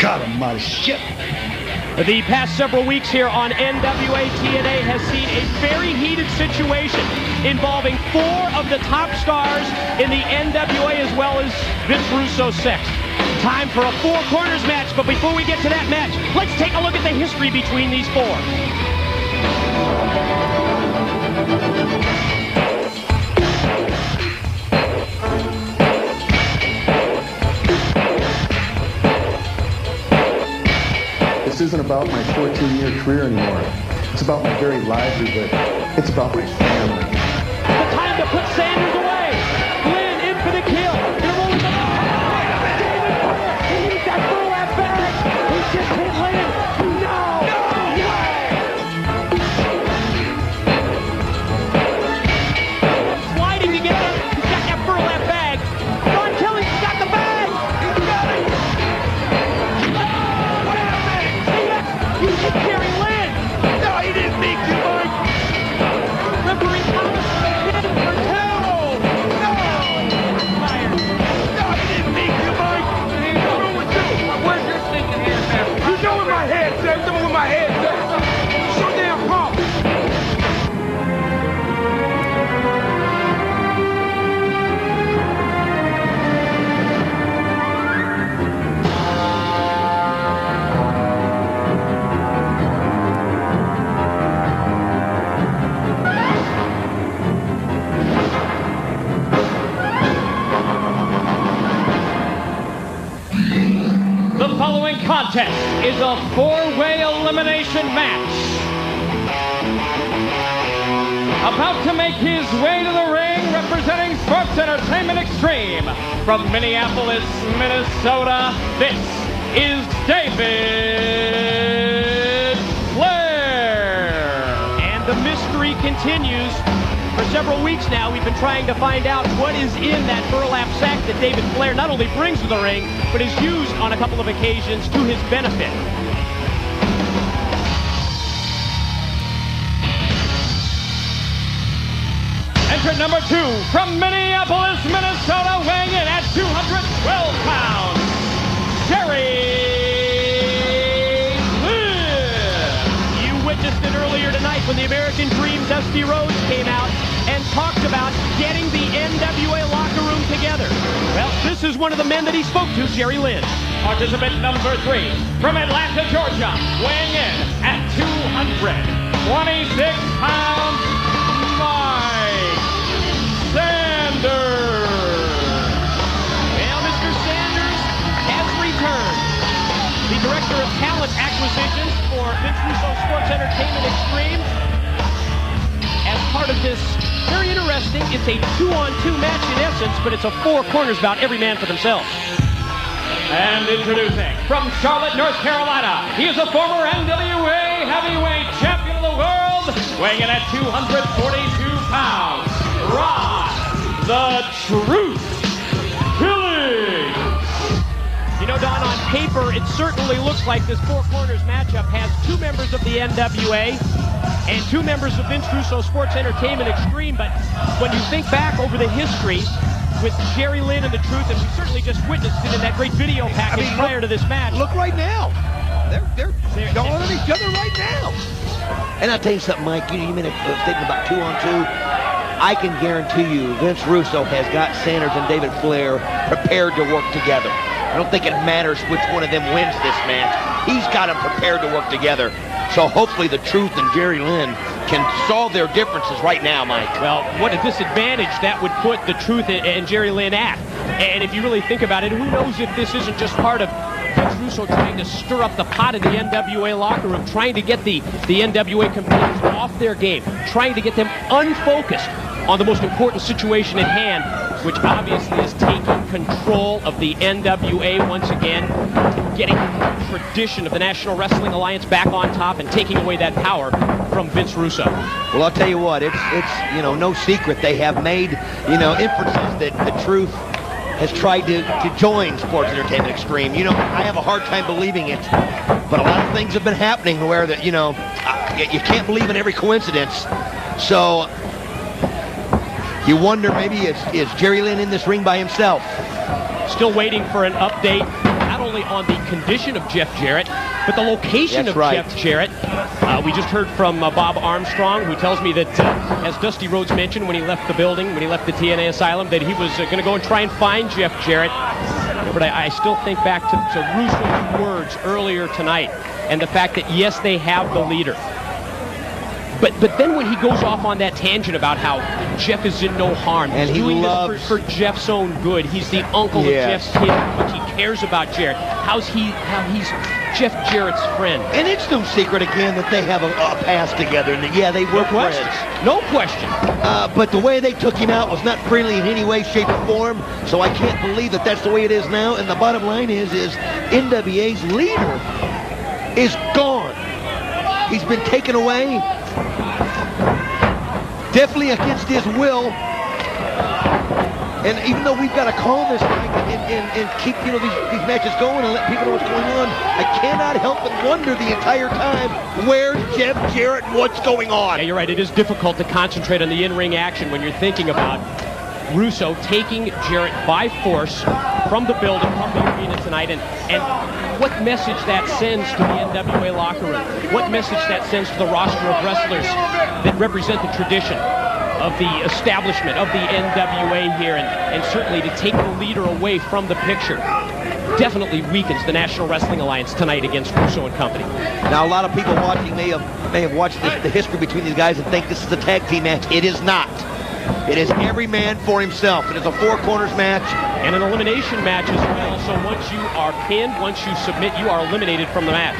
God almighty, shit. The past several weeks here on NWA TNA has seen a very heated situation involving 4 of the top stars in the NWA as well as Vince Russo's 6. Time for a 4 corners match, but before we get to that match, let's take a look at the history between these 4. This isn't about my 14-year career anymore. It's about my very livelihood. It's about my family. The time to put Sanders away. Lynn in for the kill. They're rolling the ball. David Flair. He needs that burlap bag. He just hit Lynn. No way. Sliding together. He's got that burlap bag. Ron Kelly's got the bag. He's got it. You should carry Lynn! No, he didn't mean to, Mike! Referee Thomas hit for 2! No! Fired. No, he didn't mean to, Mike! He's going with 2! Where's your stinking hand, man? You know what my head says? Tell me what my head says! So damn pump! The following contest is a 4-way elimination match. About to make his way to the ring, representing Sports Entertainment Extreme from Minneapolis, Minnesota, this is David Flair. And the mystery continues. For several weeks now, we've been trying to find out what is in that burlap sack that David Flair not only brings to the ring, but is used on a couple of occasions to his benefit. Entrant number 2 from Minneapolis, Minnesota, weighing in at 212 pounds, Jerry Lynn. You witnessed it earlier tonight when the American Dream Dusty Rhodes came out and talked about getting the NWA locker room together. Well, this is one of the men that he spoke to, Jerry Lynn. Participant number 3 from Atlanta, Georgia, weighing in at 226 pounds, Mike Sanders. Well, Mr. Sanders has returned. The Director of Talent Acquisitions for Vince Russo Sports Entertainment Extreme. As part of this very interesting, it's a 2-on-2 match in essence, but it's a 4 corners bout, every man for themselves. And introducing, from Charlotte, North Carolina, he is a former NWA heavyweight champion of the world, weighing in at 242 pounds, Ron the Truth Killing. You know, Don, on paper, it certainly looks like this 4 corners matchup has 2 members of the NWA and 2 members of Vince Russo Sports Entertainment Extreme, but when you think back over the history with Jerry Lynn and the Truth, and we certainly just witnessed it in that great video package prior to this match. Look right now. They're going at each other right now. And I'll tell you something, Mike, you made a statement about 2-on-2. I can guarantee you Vince Russo has got Sanders and David Flair prepared to work together. I don't think it matters which one of them wins this match. He's got them prepared to work together. So hopefully the Truth and Jerry Lynn can solve their differences right now, Mike. Well, what a disadvantage that would put the Truth and Jerry Lynn at. And if you really think about it, who knows if this isn't just part of Vince Russo trying to stir up the pot in the NWA locker room, trying to get the NWA competitors off their game, trying to get them unfocused on the most important situation at hand, which obviously is taking control of the NWA once again, getting the tradition of the National Wrestling Alliance back on top and taking away that power from Vince Russo. Well, I'll tell you what, it's no secret they have made, inferences that the Truth has tried to join Sports Entertainment Extreme. I have a hard time believing it, but a lot of things have been happening where that, you can't believe in every coincidence. So you wonder, maybe is Jerry Lynn in this ring by himself? Still waiting for an update, not only necessarily on the condition of Jeff Jarrett, but the location of Jeff Jarrett. We just heard from Bob Armstrong, who tells me that, as Dusty Rhodes mentioned when he left the building, when he left the TNA Asylum, that he was going to go and try and find Jeff Jarrett. But I still think back to Russo's words earlier tonight, and the fact that, yes, they have the leader. But then when he goes off on that tangent about how Jeff is in no harm, and he's doing this for Jeff's own good. He's the uncle of Jeff's kid, which he cares about Jarrett. How he's Jeff Jarrett's friend. And it's no secret, again, that they have a past together. And yeah, they were friends. No question. But the way they took him out was not friendly in any way, shape, or form. So I can't believe that that's the way it is now. And the bottom line is NWA's leader is gone. He's been taken away. Definitely against his will. And even though we've got to call this and keep these matches going and let people know what's going on, I cannot help but wonder the entire time, where's Jeff Jarrett? What's going on? Yeah, you're right. It is difficult to concentrate on the in-ring action when you're thinking about Russo taking Jarrett by force from the building, from the arena tonight, and what message that sends to the NWA locker room, what message that sends to the roster of wrestlers that represent the tradition of the establishment of the NWA here, and certainly to take the leader away from the picture definitely weakens the National Wrestling Alliance tonight against Russo and company. Now, a lot of people watching may have watched the history between these guys and think this is a tag team match. It is not. It is every man for himself. It is a four corners match. And an elimination match as well. So once you are pinned, once you submit, you are eliminated from the match.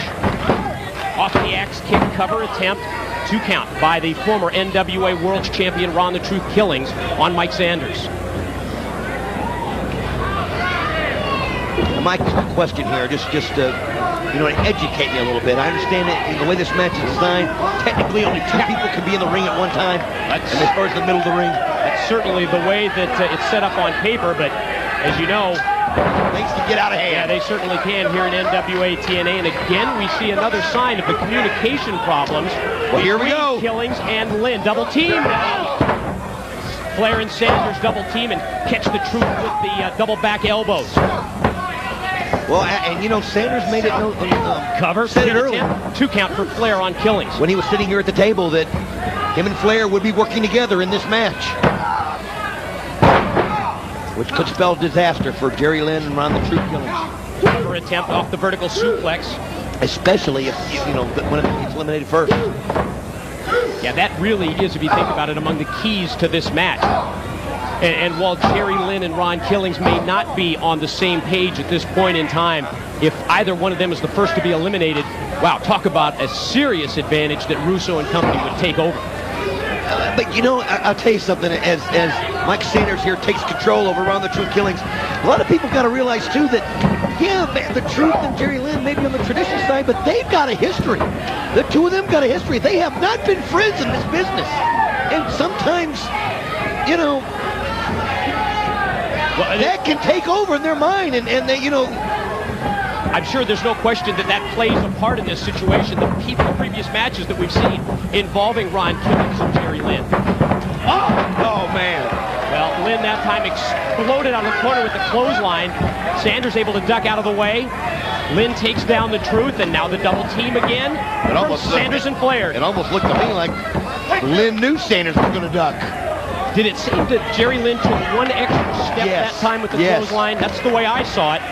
Off the axe kick cover attempt, 2 count by the former NWA World Champion Ron the Truth Killings on Mike Sanders. Mike, a question here, just educate me a little bit. I understand that the way this match is designed, technically only 2 people can be in the ring at one time, and as far as the middle of the ring. That's certainly the way that it's set up on paper, but as you know, things can get out of hand. Yeah, they certainly can here in NWA TNA, and again, we see another sign of the communication problems. Well, here we go. Killings and Lynn, double team. Flair and Sanders double team and catch the Truth with the double back elbows. Well, and Sanders made it cover. Said it early. 2 count for Flair on Killings. When he was sitting here at the table, that him and Flair would be working together in this match, which could spell disaster for Jerry Lynn and Ron the Truth Killings. Cover attempt off the vertical suplex, especially if when it gets eliminated first. Yeah, that really is, if you think about it, among the keys to this match. And while Jerry Lynn and Ron Killings may not be on the same page at this point in time, if either one of them is the first to be eliminated, wow, talk about a serious advantage that Russo and company would take over. But I'll tell you something, as Mike Sanders here takes control over Ron the Truth Killings, a lot of people got to realize too that, yeah, the Truth and Jerry Lynn may be on the tradition side, but they've got a history. The 2 of them got a history. They have not been friends in this business. And sometimes, that can take over in their mind, and they, I'm sure there's no question that plays a part in this situation. The previous matches that we've seen involving Ron Killings and Jerry Lynn. Oh, man. Well, Lynn that time exploded on the corner with the clothesline. Sanders able to duck out of the way. Lynn takes down the Truth, and now the double team again. Sanders and Flair. It almost looked to me like Lynn knew Sanders was going to duck. Did it seem that Jerry Lynn took one extra step that time with the clothesline? That's the way I saw it.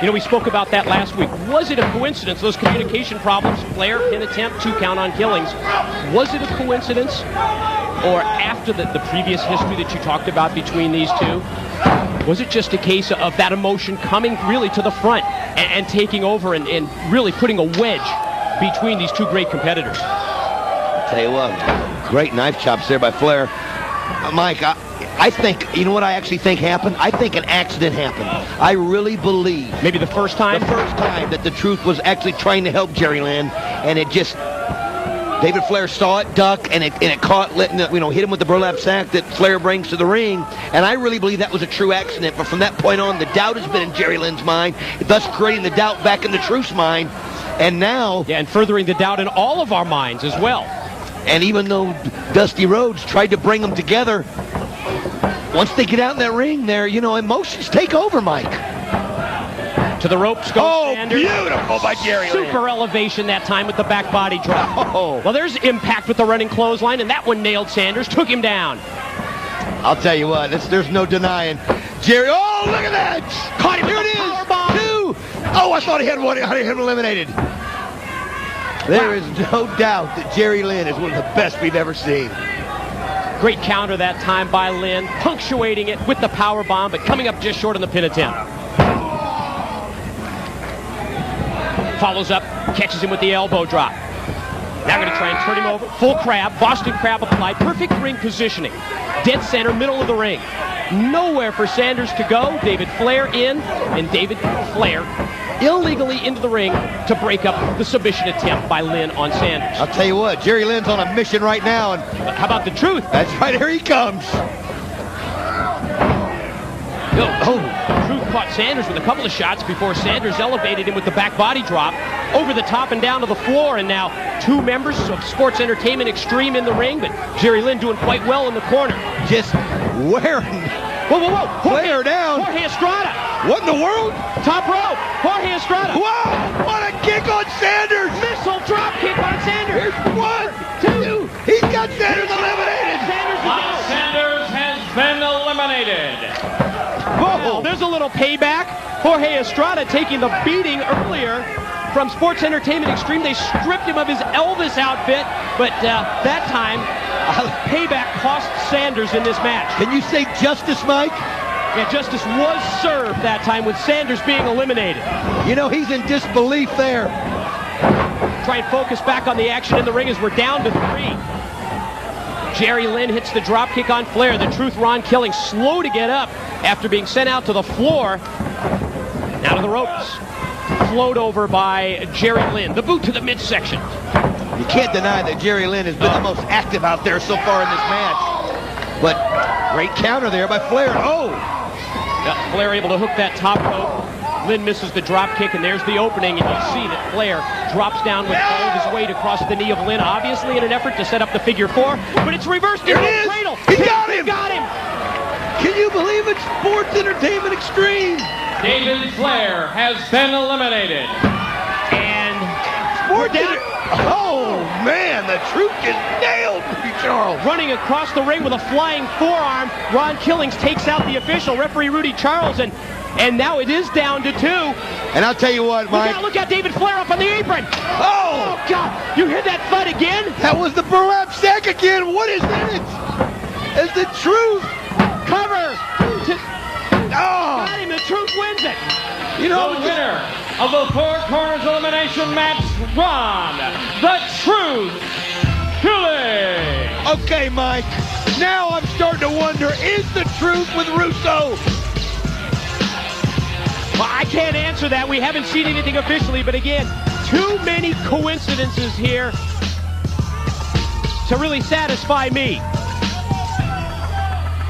We spoke about that last week. Was it a coincidence, those communication problems, Flair, pin attempt, 2 count on Killings? Was it a coincidence? Or after the previous history that you talked about between these 2? Was it just a case of that emotion coming really to the front and taking over and really putting a wedge between these 2 great competitors? I'll tell you what, great knife chops there by Flair. Mike, I think, what I actually think happened? I think an accident happened. I really believe. Maybe the first time? The first time that the Truth was actually trying to help Jerry Lynn, and it just, David Flair saw it duck, and it caught, hit him with the burlap sack that Flair brings to the ring, and I really believe that was a true accident. But from that point on, the doubt has been in Jerry Lynn's mind, thus creating the doubt back in the Truth's mind, and now... Yeah, and furthering the doubt in all of our minds as well. And even though Dusty Rhodes tried to bring them together, once they get out in that ring there, emotions take over, Mike. To the ropes goes Sanders. Beautiful by Jerry Lynn. Super elevation that time with the back body drop. Oh. Well, there's impact with the running clothesline, and that one nailed Sanders, took him down. I'll tell you what, there's no denying. Jerry, oh, look at that! Caught him Here with it the is! powerbomb. 2! Oh, I thought he had one. I had him eliminated. There is no doubt that Jerry Lynn is one of the best we've ever seen. Great counter that time by Lynn, punctuating it with the power bomb, but coming up just short on the pin attempt. Follows up, catches him with the elbow drop. Now going to try and turn him over. Full crab, Boston crab applied, perfect ring positioning. Dead center, middle of the ring. Nowhere for Sanders to go. David Flair in, and David Flair illegally into the ring to break up the submission attempt by Lynn on Sanders. I'll tell you what, Jerry Lynn's on a mission right now. And How about the truth? that's right, here he comes. Truth caught Sanders with a couple of shots before Sanders elevated him with the back body drop over the top and down to the floor. And now 2 members of Sports Entertainment Extreme in the ring, but Jerry Lynn doing quite well in the corner. Just wearing Whoa. Flair down. Jorge Estrada. What in the world? Top rope. Jorge Estrada. Whoa! What a kick on Sanders! Missile drop kick on Sanders. Here's 1, 2. He's got Sanders eliminated. Sanders is down. Sanders has been eliminated. Well, there's a little payback. Jorge Estrada taking the beating earlier from Sports Entertainment Extreme. They stripped him of his Elvis outfit, but that time, payback cost Sanders in this match. Can you say justice, Mike? Yeah, justice was served that time with Sanders being eliminated. You know, he's in disbelief there. Try and focus back on the action in the ring as we're down to 3. Jerry Lynn hits the drop kick on Flair. The Truth, Ron Killing, slow to get up after being sent out to the floor. Now to the ropes. Float over by Jerry Lynn. The boot to the midsection. You can't deny that Jerry Lynn has been the most active out there so far in this match. But great counter there by Flair. Oh! Yep, Flair able to hook that top rope. Lynn misses the drop kick, and there's the opening, and you see that Flair drops down with all of his weight across the knee of Lynn, obviously in an effort to set up the figure 4, but it's reversed into a cradle. He got him! He got him! Can you believe it? Sports Entertainment Extreme! David Flair has been eliminated. And Sports Oh, man, the Truth is nailed, Charles. running across the ring with a flying forearm, Ron Killings takes out the official, referee Rudy Charles, and now it is down to 2. And I'll tell you what, Mike. Look out, David Flair up on the apron. Oh! Oh, God, you hear that thud again? That was the burlap sack again. What is that? It's the Truth. Cover. Oh! Got him, the Truth wins it. You know, The winner of the 4 Corners elimination match, Ron the Truth Killing. okay, Mike. Now I'm starting to wonder, is the Truth with Russo? Well, I can't answer that. We haven't seen anything officially, but again, too many coincidences here to really satisfy me.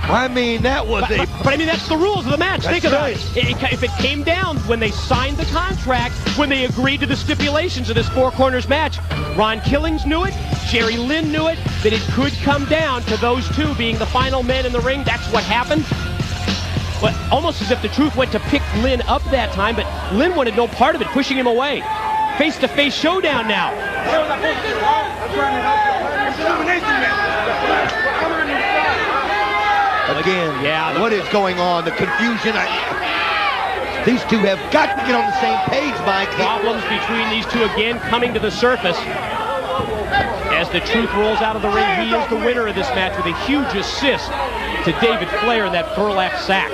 I mean, that was But I mean, that's the rules of the match. That's Think about right. it. If it came down when they signed the contract, when they agreed to the stipulations of this 4 Corners match, Ron Killings knew it, Jerry Lynn knew it, that it could come down to those 2 being the final men in the ring. That's what happened. But almost as if the Truth went to pick Lynn up that time, but Lynn wanted no part of it, pushing him away. Face-to-face showdown now. Again, what is going on? The confusion. These 2 have got to get on the same page, Mike. Problems between these 2 again coming to the surface. As the Truth rolls out of the ring, he is the winner of this match with a huge assist to David Flair in that burlap sack.